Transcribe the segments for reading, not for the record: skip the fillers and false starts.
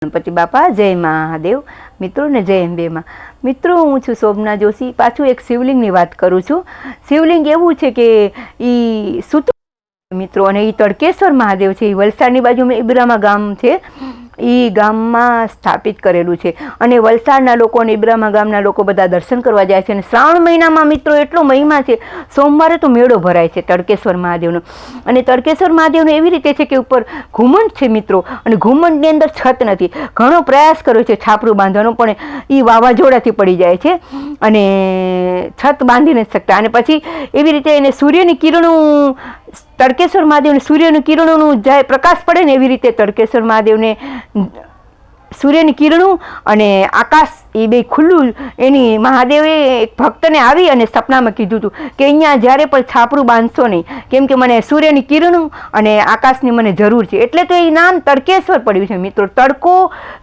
ગણપતિ બાપા જય મહાદેવ મિત્રો ને જય અંબે માં મિત્રો હું છું શોભના જોશી। પાછું એક શિવલિંગની વાત કરું છું। શિવલિંગ એવું છે કે ઈ સુતુ મિત્રો અને ઈ તડકેશ્વર મહાદેવ છે। ઈ વલસાડની બાજુમાં ઇબ્રામા ગામ છે, ઈ ગામમાં સ્થાપિત કરેલું છે અને વલસાડના લોકો અને ઇબ્રામા ગામના લોકો બધા દર્શન કરવા જાય છે। અને શ્રાવણ મહિનામાં મિત્રો એટલો મહિમા છે, સોમવારે તો મેળો ભરાય છે તડકેશ્વર મહાદેવનો। અને તડકેશ્વર મહાદેવનો એવી રીતે છે કે ઉપર ઘુમંડ છે મિત્રો, અને ઘુમંડની અંદર છત નથી। ઘણો પ્રયાસ કર્યો છે છાપરું બાંધવાનો, પણ એ વાવાઝોડાથી પડી જાય છે અને છત બાંધી નથી શકતા। અને પછી એવી રીતે એને સૂર્યની કિરણો, તડકેશ્વર મહાદેવને સૂર્યની કિરણોનું જાય પ્રકાશ પડે ને, એવી રીતે તડકેશ્વર મહાદેવને સૂર્યની કિરણો અને આકાશ એ બે ખુલ્લું, એની મહાદેવે એક ભક્તને આવી અને સપનામાં કીધું હતું કે અહીંયા જ્યારે પણ છાપરું બાંધશો નહીં, કેમ કે મને સૂર્યની કિરણો અને આકાશની મને જરૂર છે। એટલે તો એ નામ તડકેશ્વર પડ્યું છે મિત્રો। તડકો,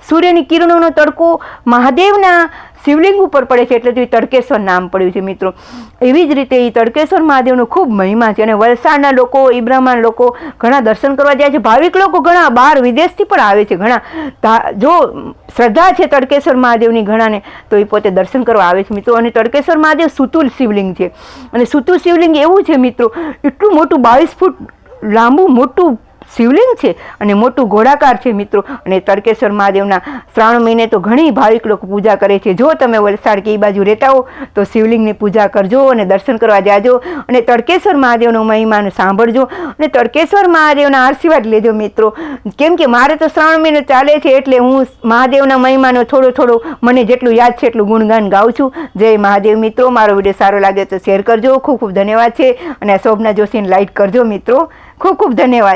સૂર્યની કિરણોનો તડકો મહાદેવના શિવલિંગ ઉપર પડે છે, એટલે તો એ તડકેશ્વર નામ પડ્યું છે મિત્રો। એવી જ રીતે એ તડકેશ્વર મહાદેવનો ખૂબ મહિમા છે અને વલસાડના લોકો, ઇબ્રામાના લોકો ઘણા દર્શન કરવા જાય છે। ભાવિક લોકો ઘણા બહાર વિદેશથી પણ આવે છે ઘણા। જો શ્રદ્ધા છે તડકેશ્વર મહાદેવની ઘણાને, તો એ પોતે દર્શન કરવા આવે છે મિત્રો। અને તડકેશ્વર મહાદેવ સુતુલ શિવલિંગ છે, અને સુતુલ શિવલિંગ એવું છે મિત્રો, એટલું મોટું 22 ફૂટ લાંબુ મોટું શિવલિંગ છે અને મોટું ગોળાકાર છે મિત્રો। અને તડકેશ્વર મહાદેવના શ્રાવણ મહિને તો ઘણી ભાવિક લોકો પૂજા કરે છે। જો તમે વલસાડ કે એ બાજુ રહેતા હો તો શિવલિંગની પૂજા કરજો અને દર્શન કરવા જાજો અને તડકેશ્વર મહાદેવનો મહિમાને સાંભળજો અને તડકેશ્વર મહાદેવના આશીર્વાદ લેજો મિત્રો। કેમ કે મારે તો શ્રાવણ મહિનો ચાલે છે, એટલે હું મહાદેવના મહિમાનો થોડો મને જેટલું યાદ છે એટલું ગુણગાન ગાઉં છું। જય મહાદેવ મિત્રો। મારો વિડીયો સારો લાગે તો શેર કરજો। ખૂબ ખૂબ ધન્યવાદ છે, અને આ શોભના જોશીને લાઈક કરજો મિત્રો। ખૂબ ખૂબ ધન્યવાદ।